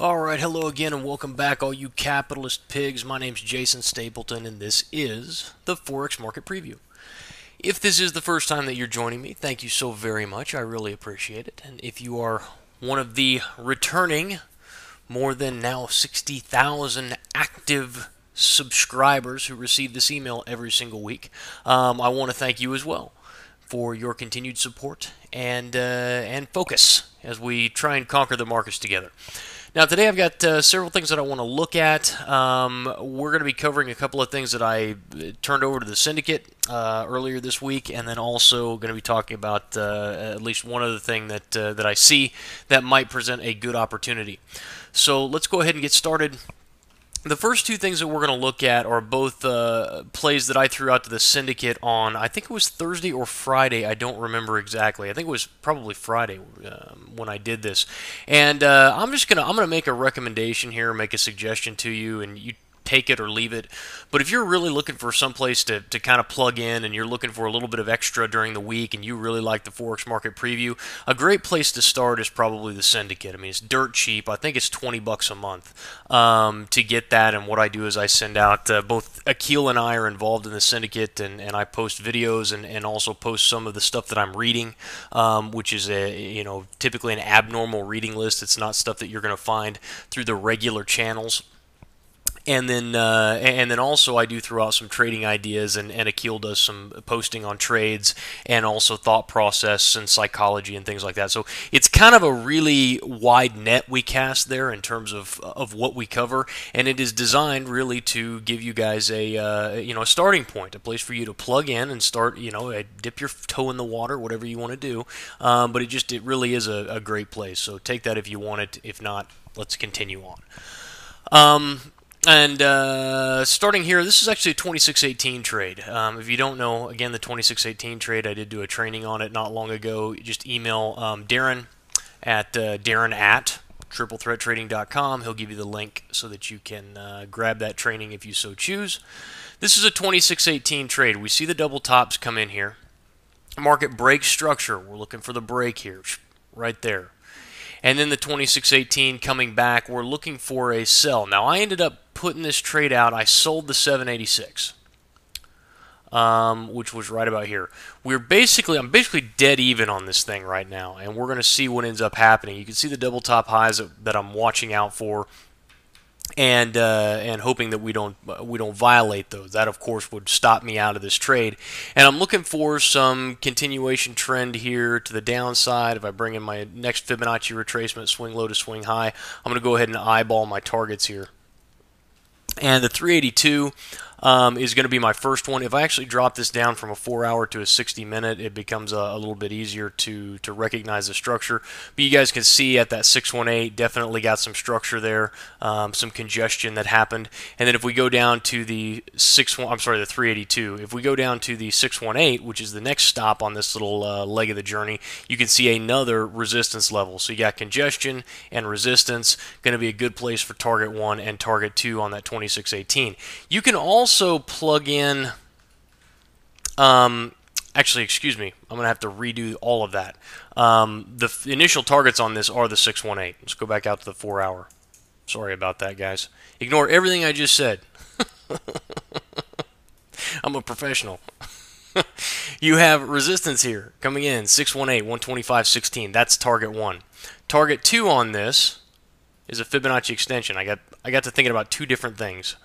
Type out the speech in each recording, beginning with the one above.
Alright, hello again and welcome back all you capitalist pigs. My name's Jason Stapleton and this is the Forex Market Preview. If this is the first time that you're joining me, thank you so very much. I really appreciate it. And if you are one of the returning more than now 60,000 active subscribers who receive this email every single week, I want to thank you as well for your continued support and focus as we try and conquer the markets together. Now, today I've got several things that I want to look at. We're going to be covering a couple of things that I turned over to the syndicate earlier this week, and then also going to be talking about at least one other thing that I see that might present a good opportunity. So let's go ahead and get started. The first two things that we're going to look at are both plays that I threw out to the syndicate on, I think it was Thursday or Friday, I don't remember exactly. I think it was probably Friday when I did this. And I'm gonna make a recommendation here, make a suggestion to you, and you take it or leave it. But if you're really looking for some place to kind of plug in and you're looking for a little bit of extra during the week and you really like the Forex Market Preview, a great place to start is probably the syndicate. I mean, it's dirt cheap. I think it's 20 bucks a month to get that. And what I do is I send out, both Akil and I are involved in the syndicate, and I post videos and also post some of the stuff that I'm reading, which is typically an abnormal reading list. It's not stuff that you're going to find through the regular channels. And then also I do throw out some trading ideas, and Akil does some posting on trades and also thought process and psychology and things like that. So it's kind of a really wide net we cast there in terms of what we cover, and it is designed really to give you guys a starting point, a place for you to plug in and start, dip your toe in the water, whatever you want to do. But it really is a great place. So take that if you want it. If not, let's continue on. Starting here, this is actually a 2618 trade. If you don't know, again, the 2618 trade, I did do a training on it not long ago. You just email Darren at triplethreattrading.com. He'll give you the link so that you can grab that training if you so choose. This is a 2618 trade. We see the double tops come in here. Market break structure. We're looking for the break here, right there. And then the 2618 coming back, we're looking for a sell. Now, I ended up putting this trade out. I sold the 786, which was right about here. I'm basically dead even on this thing right now, and we're going to see what ends up happening. You can see the double top highs that I'm watching out for, and hoping that we don't violate those. That, of course, would stop me out of this trade. And I'm looking for some continuation trend here to the downside. If I bring in my next Fibonacci retracement, swing low to swing high, I'm going to go ahead and eyeball my targets here. And the 382 is going to be my first one. If I actually drop this down from a 4-hour to a 60-minute, it becomes a little bit easier to recognize the structure. But you guys can see at that 618, definitely got some structure there, some congestion that happened. And then if we go down to the 382, if we go down to the 618, which is the next stop on this little leg of the journey, you can see another resistance level. So you got congestion and resistance, going to be a good place for target 1 and target 2 on that 2618. You can also plug in, actually, excuse me, I'm going to have to redo all of that. The initial targets on this are the 618. Let's go back out to the 4-hour. Sorry about that, guys. Ignore everything I just said. I'm a professional. You have resistance here coming in, 618, 125.16. That's target 1. Target 2 on this is a Fibonacci extension. I got to thinking about two different things.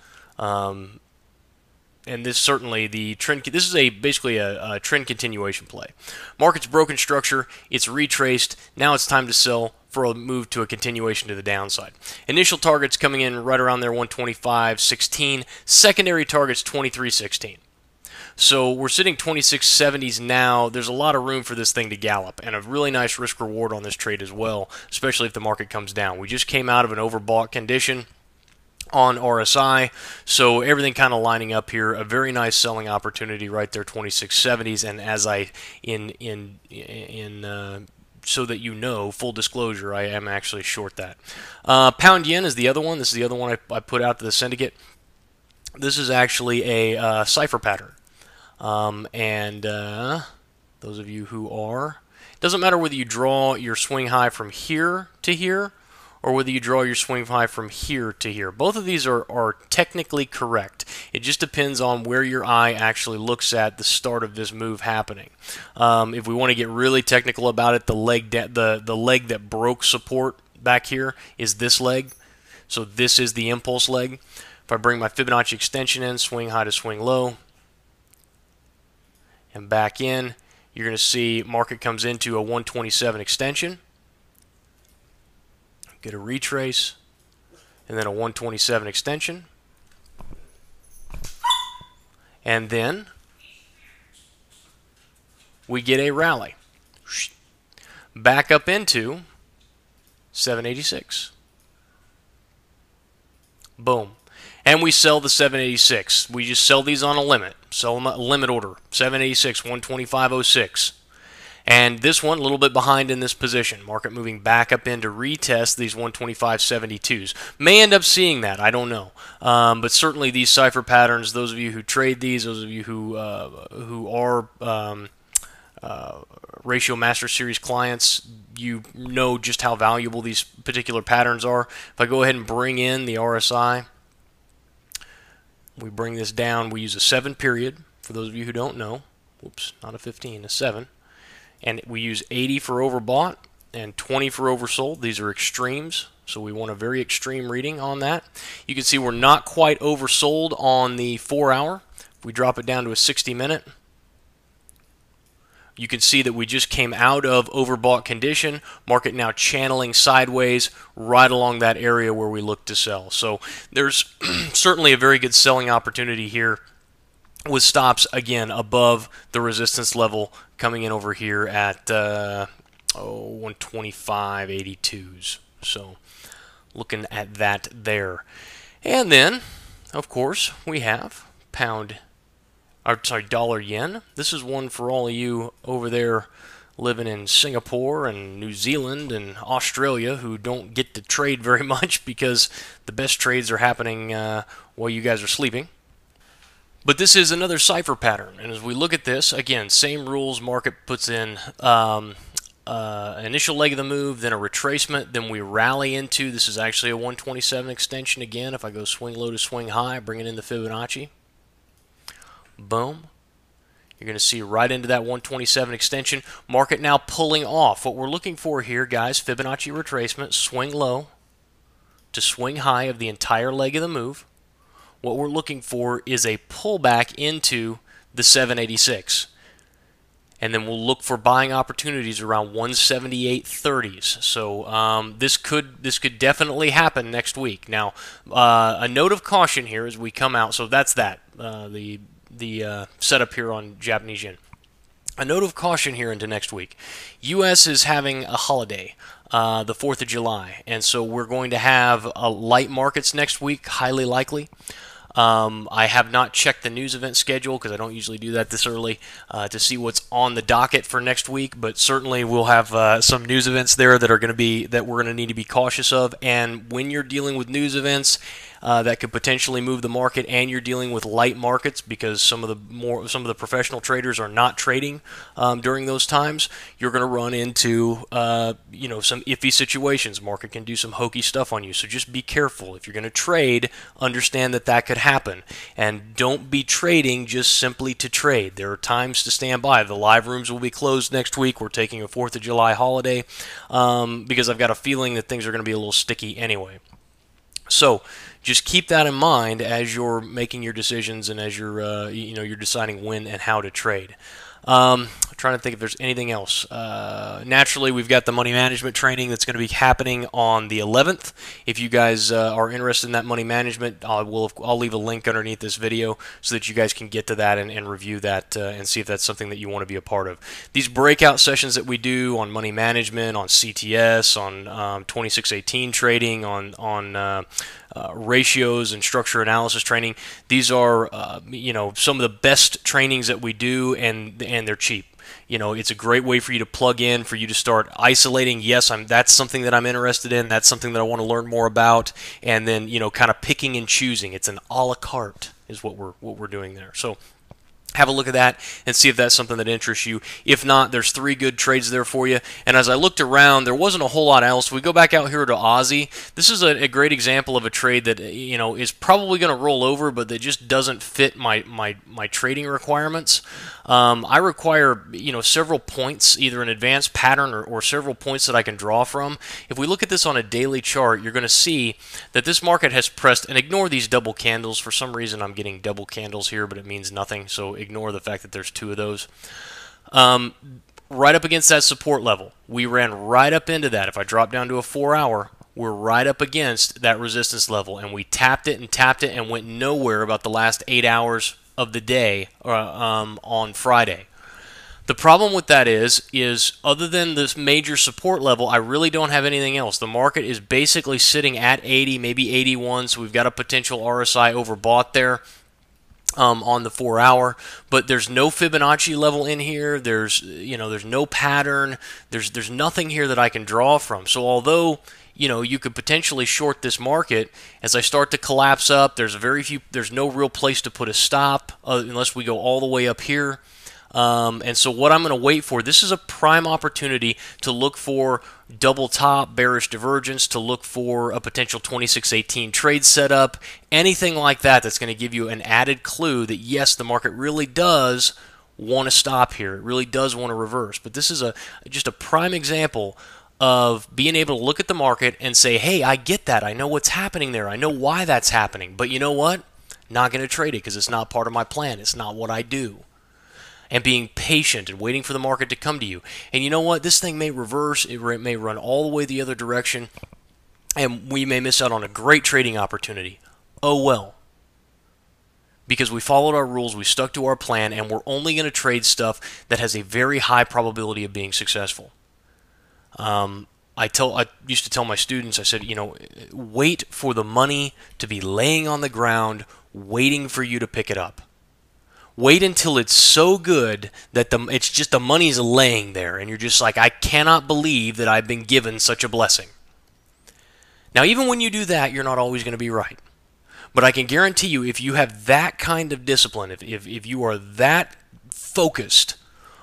And this certainly the trend. This is basically a trend continuation play. Market's broken structure. It's retraced. Now it's time to sell for a move to a continuation to the downside. Initial targets coming in right around there, 125.16. Secondary targets 23.16. So we're sitting 2670s now. There's a lot of room for this thing to gallop, and a really nice risk reward on this trade as well, especially if the market comes down. We just came out of an overbought condition on RSI, so everything kind of lining up here. A very nice selling opportunity right there, 2670s. And as so that you know, full disclosure, I am actually short that. Pound yen is the other one. This is the other one I put out to the syndicate. This is actually a cipher pattern, those of you who are, it doesn't matter whether you draw your swing high from here to here, or whether you draw your swing high from here to here. Both of these are technically correct. It just depends on where your eye actually looks at the start of this move happening. If we want to get really technical about it, the leg that broke support back here is this leg. So this is the impulse leg. If I bring my Fibonacci extension in, swing high to swing low, and back in, you're going to see market comes into a 127 extension. Get a retrace, and then a 127 extension. And then we get a rally. Back up into 786. Boom. And we sell the 786. We just sell these on a limit. Sell them a limit order. 786, 125.06. And this one, a little bit behind in this position. Market moving back up in to retest these 125.72s. May end up seeing that. I don't know. But certainly these cipher patterns, those of you who trade these, those of you who are Ratio Master Series clients, you know just how valuable these particular patterns are. If I go ahead and bring in the RSI, we bring this down. We use a 7 period, for those of you who don't know. Whoops, not a 15, a 7. And we use 80 for overbought and 20 for oversold. These are extremes, so we want a very extreme reading on that. You can see we're not quite oversold on the 4-hour. If we drop it down to a 60-minute, you can see that we just came out of overbought condition. Market now channeling sideways right along that area where we look to sell. So there's certainly a very good selling opportunity here, with stops again above the resistance level coming in over here at 125.82s. So looking at that there. And then, of course, we have dollar yen. This is one for all of you over there living in Singapore and New Zealand and Australia who don't get to trade very much because the best trades are happening while you guys are sleeping. But this is another cipher pattern, and as we look at this, again, same rules. Market puts in initial leg of the move, then a retracement, then we rally into, this is actually a 127 extension again. If I go swing low to swing high, bring it in the Fibonacci. Boom. You're going to see right into that 127 extension. Market now pulling off. What we're looking for here, guys, Fibonacci retracement, swing low to swing high of the entire leg of the move. What we're looking for is a pullback into the 786. And then we'll look for buying opportunities around 178.30s. So this could definitely happen next week. Now, a note of caution here as we come out. So that's that, the setup here on Japanese yen. A note of caution here into next week. U.S. is having a holiday, the 4th of July. And so we're going to have light markets next week, highly likely. I have not checked the news event schedule because I don't usually do that this early to see what's on the docket for next week, but certainly we'll have some news events there that we're going to need to be cautious of. And when you're dealing with news events that could potentially move the market, and you're dealing with light markets because some of the professional traders are not trading during those times, you're going to run into some iffy situations. Market can do some hokey stuff on you, so just be careful. If you're going to trade, understand that could happen, and don't be trading just simply to trade. There are times to stand by. The live rooms will be closed next week. We're taking a 4th of July holiday because I've got a feeling that things are going to be a little sticky anyway. So just keep that in mind as you're making your decisions and as you're you're deciding when and how to trade. I'm trying to think if there's anything else. Naturally, we've got the money management training that's going to be happening on the 11th. If you guys are interested in that money management, I'll leave a link underneath this video so that you guys can get to that and review that and see if that's something that you want to be a part of. These breakout sessions that we do on money management, on CTS, on 2618 trading, on ratios and structure analysis training. These are some of the best trainings that we do, and they're cheap. It's a great way for you to plug in, for you to start isolating. Yes, that's something that I'm interested in. That's something that I want to learn more about, and then kind of picking and choosing. It's an a la carte is what we're doing there. So Have a look at that and see if that's something that interests you. If not, there's 3 good trades there for you. And as I looked around, there wasn't a whole lot else. We go back out here to Aussie. This is a great example of a trade that is probably going to roll over, but that just doesn't fit my trading requirements. I require several points, either an advanced pattern or several points that I can draw from. If we look at this on a daily chart, you're going to see that this market has pressed, and ignore these double candles. For some reason, I'm getting double candles here, but it means nothing. So ignore the fact that there's 2 of those. Right up against that support level. We ran right up into that. If I drop down to a 4-hour, we're right up against that resistance level, and we tapped it and went nowhere about the last 8 hours of the day on Friday. The problem with that is other than this major support level, I really don't have anything else. The market is basically sitting at 80, maybe 81, so we've got a potential RSI overbought there. On the 4-hour, but there's no Fibonacci level in here. There's no pattern. There's nothing here that I can draw from. So although you could potentially short this market, as I start to collapse up, there's no real place to put a stop unless we go all the way up here. And so what I'm going to wait for, this is a prime opportunity to look for double top, bearish divergence, to look for a potential 2618 trade setup, anything like that that's going to give you an added clue that yes, the market really does want to stop here. It really does want to reverse. But this is just a prime example of being able to look at the market and say, hey, I get that. I know what's happening there. I know why that's happening. But you know what? Not going to trade it because it's not part of my plan. It's not what I do. And being patient and waiting for the market to come to you. And you know what? This thing may reverse. It may run all the way the other direction. And we may miss out on a great trading opportunity. Oh well. Because we followed our rules, we stuck to our plan, and we're only going to trade stuff that has a very high probability of being successful. I used to tell my students, I said, wait for the money to be laying on the ground, waiting for you to pick it up. Wait until it's so good that it's just the money's laying there, and you're just like, I cannot believe that I've been given such a blessing. Now, even when you do that, you're not always going to be right. But I can guarantee you, if you have that kind of discipline, if you are that focused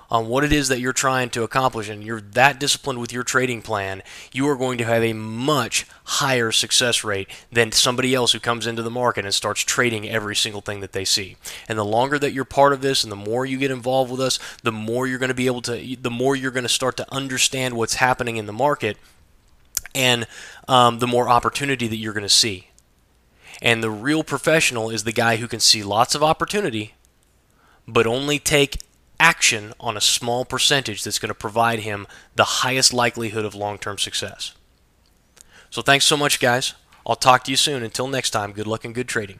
on what it is that you're trying to accomplish, and you're that disciplined with your trading plan, you are going to have a much higher success rate than somebody else who comes into the market and starts trading every single thing that they see. And the longer that you're part of this and the more you get involved with us, the more you're going to the more you're going to start to understand what's happening in the market, and the more opportunity that you're going to see. And the real professional is the guy who can see lots of opportunity, but only take action on a small percentage that's going to provide him the highest likelihood of long-term success. So thanks so much, guys. I'll talk to you soon. Until next time, good luck and good trading.